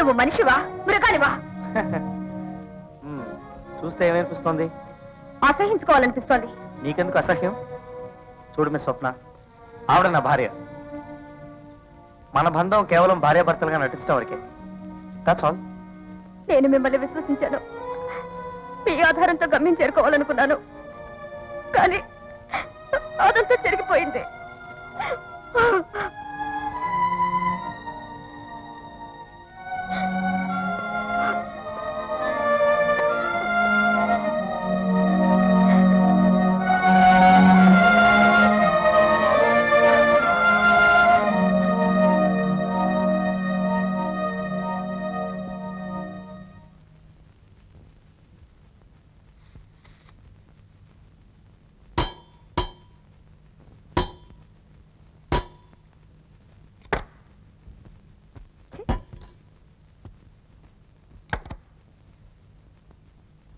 నువ్వు మనిషివా మృగానివా? చూస్తే ఏమనిపిస్తోంది? అసహించుకోవాలనిపిస్తోంది. నీకెందుకు అసహ్యం? చూడు మిస్ స్వప్న, ఆవిడ నా భార్య. మన బంధం కేవలం భార్యాభర్తలుగా నటించడం వరకే. That's all. నేను మిమ్మల్ని విశ్వసించాను, మీ ఆధారంతో గమ్యం చేరుకోవాలనుకున్నాను. కానీ అదంతా జరిగిపోయింది.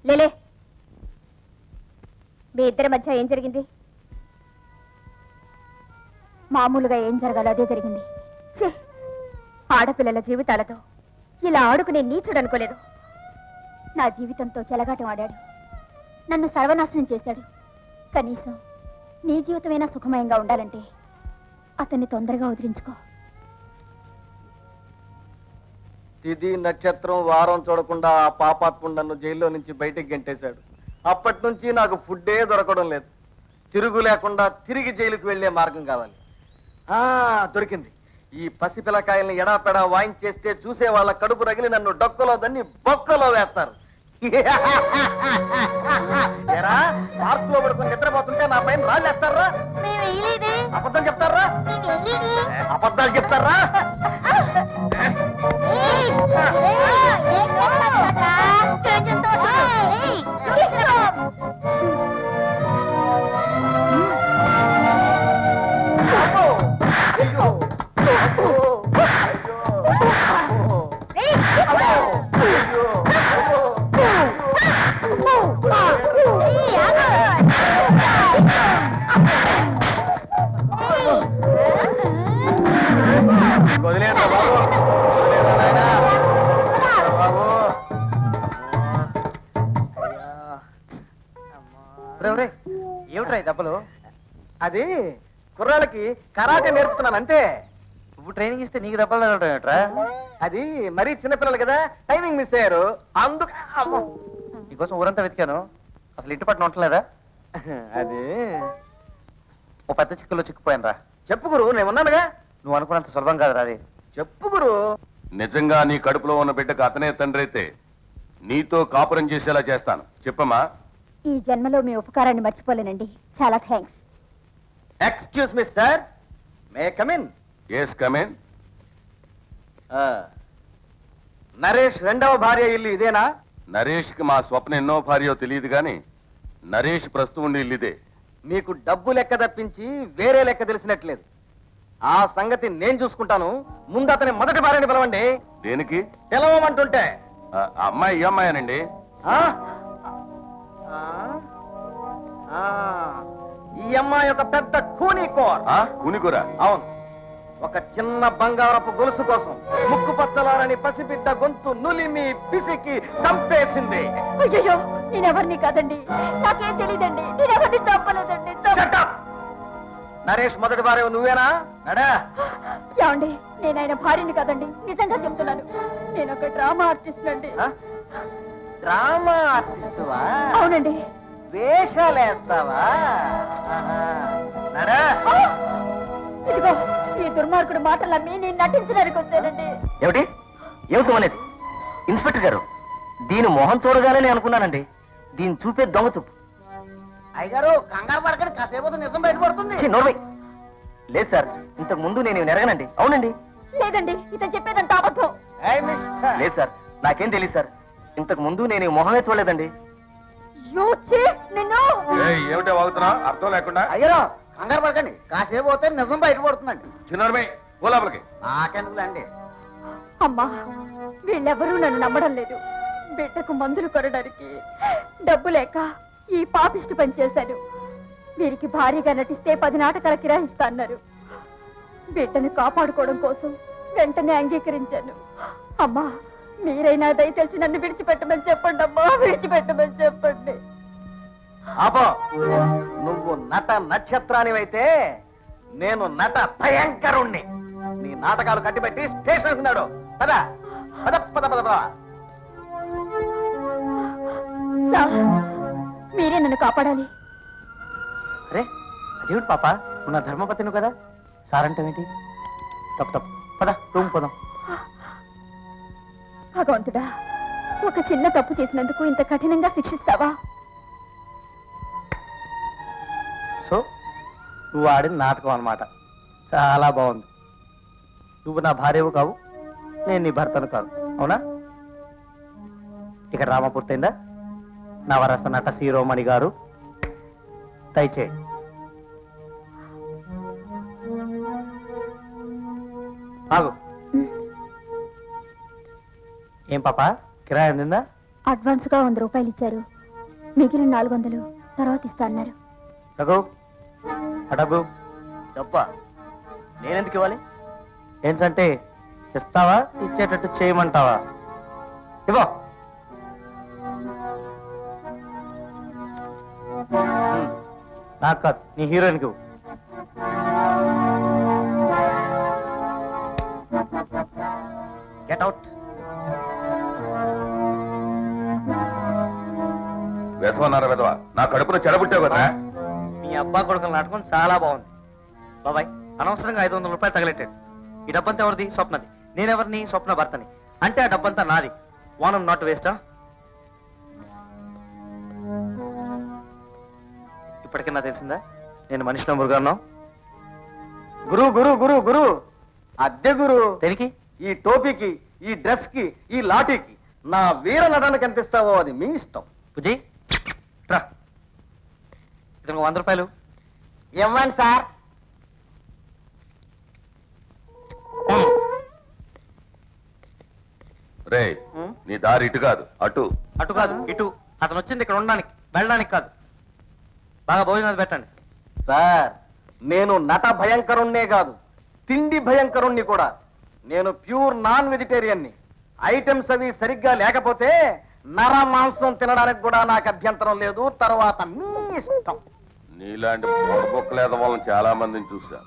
లేలే, మీ ఇద్దరి మధ్య ఏం జరిగింది? మామూలుగా ఏం జరగాలో అదే జరిగింది. ఆడపిల్లల జీవితాలతో ఇలా ఆడుకునే నీచుడు అనుకోలేదు. నా జీవితంతో చెలగాటం ఆడాడు, నన్ను సర్వనాశనం చేశాడు. కనీసం నీ జీవితమైనా సుఖమయంగా ఉండాలంటే అతన్ని తొందరగా వదిలించుకో. తిథి నక్షత్రం వారం చూడకుండా ఆ పాపాత్ముడు నన్ను జైల్లో నుంచి బయటికి గెంటేశాడు. అప్పటి నుంచి నాకు ఫుడ్డే దొరకడం లేదు. తిరుగు లేకుండా తిరిగి జైలుకు వెళ్లే మార్గం కావాలి. దొరికింది. ఈ పసిపిల్లకాయల్ని ఎడాపెడా వాయించేస్తే చూసే వాళ్ళ కడుపు రగిలి నన్ను డొక్కలో దాన్ని బొక్కలో వేస్తారు. పార్కులో పడుకుని నిద్రపోతుంటే నా పైన రాళ్ళు వేస్తారా? అబద్ధం చెప్తారా? అబద్ధాలు చెప్తారా? ఏమిట్రా దెబ్బలు? అది కుర్రాళ్ళకి కరాటే నేర్పుతున్నాను అంతే. నువ్వు ట్రైనింగ్ ఇస్తే నీకు దెబ్బలు ఏమిట్రా? అది మరీ చిన్నపిల్లలు కదా, టైమింగ్ మిస్ అయ్యారు అందుకు. నీకోసం ఊరంతా వెతికాను, అసలు ఇంటి పట్టున ఉండలేదా? అది ఓ పెద్ద చిక్కులో చిక్కుపోయాను రా. చెప్పు గురు, నేను ఉన్నానుగా. నువ్వు అనుకున్నంత సులభం కాదు రాది. చెప్పు గురు. నిజంగా నీ కడుపులో ఉన్న బిడ్డకు అతనే తండ్రి అయితే నీతో కాపురం చేసేలా చేస్తాను. చెప్పమ్మా. ఈ జన్మలో మీ ఉపకారాన్ని మర్చిపోలేనండి. చాలా thanks. Excuse me sir, may come in? Yes come in. Naresh రెండవ భార్య ఇల్లు ఇదేనా? నరేష్ కి మా స్వప్న ఎన్నో భార్యో తెలియదు గాని నరేష్ ప్రస్తుతం ఉండే ఇల్లు ఇదే. మీకు డబ్బు లెక్క తప్పించి వేరే లెక్క తెలిసినట్లేదు. ఆ సంగతి నేను చూసుకుంటాను. ముందు అతని మొదటి భార్యని పిలవండి. దేనికి? పిలవమంటుంటే. అమ్మాయి ఈ అమ్మాయినండి. ఈ అమ్మాయి ఒక పెద్ద కూనికోర్. కూనికూర? అవును. ఒక చిన్న బంగారపు గొలుసు కోసం ముక్కు పచ్చలారని పసిబిడ్డ గొంతు నులిమి పిసికి చంపేసింది. అయ్యో, నేనెవరిని కాదండి, నాకేం తెలియదండి, నేనెవరిని చంపలేదండి. నరేష్ మొదటి భార్య నువ్వేనా? నడా. ఏమండి, నేను ఆయన భార్యని కాదండి, నిజంగా చెప్తున్నాను. నేను ఒక డ్రామా ఆర్టిస్ట్ అండి. డ్రామా ఆర్టిస్టువా? అవునండి. వేషాలేస్తావా? నడా. ఇదిగో ఈ దుర్మార్గుడు మాటలన్నీ నేను నటించడానికి వచ్చానండి. ఏమిటి ఏమిటి అనేది? ఇన్స్పెక్టర్ గారు, దీని మొహం చూడగానే నేను అనుకున్నానండి, దీన్ని చూపే దొంగ చూపు. అయ్యగారు కంగారు పడకండి, కాసేపు నిజం బయటపడుతుంది. లేదు సార్, ఇంతకు ముందు నేను ఎరగనండి. అవునండి. లేదండి, ఇతను చెప్పేదంత అబద్ధం. లేదు సార్, నాకేం తెలియదు సార్, ఇంతకు ముందు నేను మొహమే చూడలేదండి. ఏమిటో వాగుతున్నా అర్థం లేకుండా? అయ్యో కంగారు పడకండి, కాసేపు పోతే నిజం బయటపడుతుందండి. చిన్నమే లోపలికి. నాకెందుకులండి. అమ్మా, వీళ్ళెవరూ నన్ను నమ్మడం లేదు. బిడ్డకు మందులు కొనడానికి డబ్బు లేక ఈ పాపిష్టి పని చేశాను. వీరికి భారీగా నటిస్తే 10 నాటకాల కిరాయిస్తా అన్నారు. బిడ్డను కాపాడుకోవడం కోసం వెంటనే అంగీకరించాను. అమ్మా, మీరైనా దయచేసి నన్ను విడిచిపెట్టమని చెప్పండి అమ్మా, విడిచిపెట్టమని చెప్పండి. ఆపో, నువ్వు నట నక్షత్రానివైతే నేను నట భయంకరుణ్ణి. నీ నాటకాలు కట్టిపెట్టి స్టేషన్ ఉన్నాడు. పద పద పద పద పద. సార్, మీరే నన్ను కాపాడాలి. అరే అదేమిటి పాప, నువ్వు నా ధర్మపతిను కదా, సార్ అంటే ఏంటి? తప్పు తప్పు, పద రూమ్ పోదాం. భగవంతుడా, ఒక చిన్న తప్పు చేసినందుకు ఇంత కఠినంగా శిక్షిస్తావా? సో నువ్వు ఆడిన నాటకం అన్నమాట. చాలా బాగుంది. నువ్వు నా భార్యవు కావు, నేను నీ భర్తను కాదు, అవునా? ఇక్కడ రామ పూర్తయిందా? నవరస నట శిరోమణి గారు దయచేయి. ఆగు. ఏం పాప, కిరాయి అందిందా? అడ్వాన్స్ గా 100 రూపాయలు ఇచ్చారు, మిగిలిన 400 తర్వాత ఇస్తా అన్నారు. రఘు, ఆ డబ్బు డబ్బా నేనెందుకు ఇవ్వాలి? ఏంటంటే ఇస్తావా, ఇచ్చేటట్టు చేయమంటావా? ఇవ్వ. నాకు కాదు, నీ హీరోయిన్కి ఇవ్వు. Get out. వెధవన్నారా వెధవ, నా కడుపులో చెడబుట్టావు కదా. మీ అబ్బా కొడుకుల నాటకం చాలా బాగుంది బాబాయ్. అనవసరంగా 500 రూపాయలు తగలెట్టాడు. ఈ డబ్బంతా ఎవరిది? స్వప్నది. నేనెవరిని? స్వప్న భర్తని. అంటే ఆ డబ్బంతా నాది. వానం నాట్ వేస్టా? ఇప్పటికన్నా తెలిసిందా నేను మనిషిలో మురుగాను? గురు గురు గురు గురు అద్దె గురు. దేనికి? ఈ టోపీకి, ఈ డ్రెస్ కి, ఈ లాఠీకి నా వీర నటనకి ఎంత ఇస్తావో అది మీ ఇష్టం. పుజీ రా, ఇతను 100 రూపాయలు ఇవ్వండి సార్. రే, నీ దారి ఇటు కాదు అటు. అటు కాదు ఇటు. అతను వచ్చింది ఇక్కడ ఉండడానికి, వెళ్ళడానికి కాదు. బాగా భోజనం పెట్టండి. సార్, నేను నట భయంకరుణ్ణే కాదు, తిండి భయంకరుణ్ణి కూడా. నేను ప్యూర్ నాన్ వెజిటేరియన్ని. ఐటమ్స్ అవి సరిగ్గా లేకపోతే నర మాంసం తినడానికి కూడా నాకు అభ్యంతరం లేదు. తర్వాత మీ ఇష్టం. నీలాంటి బొక్కలేద వాళ్ళని చాలా మందిని చూసా.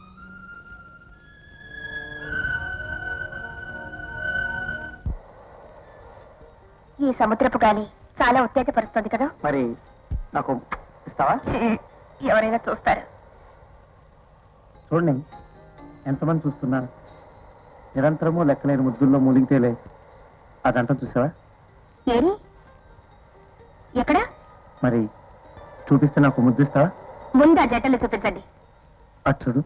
ఈ సముద్రపు గాలి చాలా ఉత్తేజపరుస్తుంది కదా. మరి నాకు ఇస్తావా? ఎవరైనా చూస్తారు. చూడండి ఎంతమంది చూస్తున్నారు. నిరంతరము లెక్కలేని ముద్దుల్లో మూలిగితేలే అదంతా చూసావా? ఏరి ఎక్కడ? మరి చూపిస్తే నాకు ముద్దిస్తావా? ముందు ఆ జట్టలు చూపించండి. అచ్చుడు.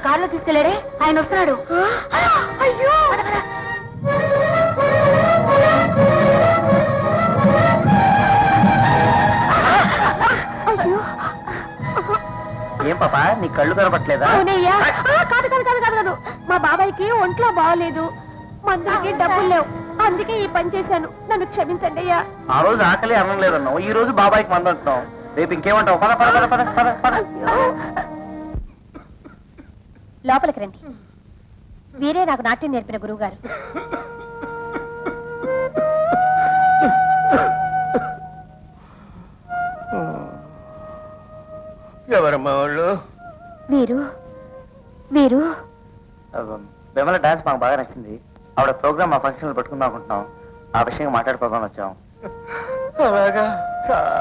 కారులో తీసుకెళ్లాడే ఆయన వస్తున్నాడు. అయ్యో, ఏం పాపా, నీ కళ్ళు కనపట్లేదా? అవునయ్యా. కాదు కాదు కాదు కాదు కాదు, మా బాబాయ్కి ఒంట్లో బాగలేదు, మందులకి డబ్బులు లేవు, అందుకే ఈ పని చేశాను. నన్ను క్షమించండి అయ్యా. ఆ రోజు ఆకలి అన్నం లేదన్నావు, ఈ రోజు బాబాయ్కి మందు అంటున్నావు. రేపు ఇంకేమంటావు? పద పద పద పద పద పద. లోపలికి రండి. వీరే నాకు నాట్యం నేర్పిన గురువు గారు. ఎవరమ్మా వాళ్ళు? వీరు వీరు విమల డాన్స్ మాకు బాగా నచ్చింది. ఆవిడ ప్రోగ్రామ్ మా ఫంక్షన్ పట్టుకుందాం అనుకుంటున్నాం. ఆ విషయంగా మాట్లాడుకోదాం వచ్చాం. అలాగా.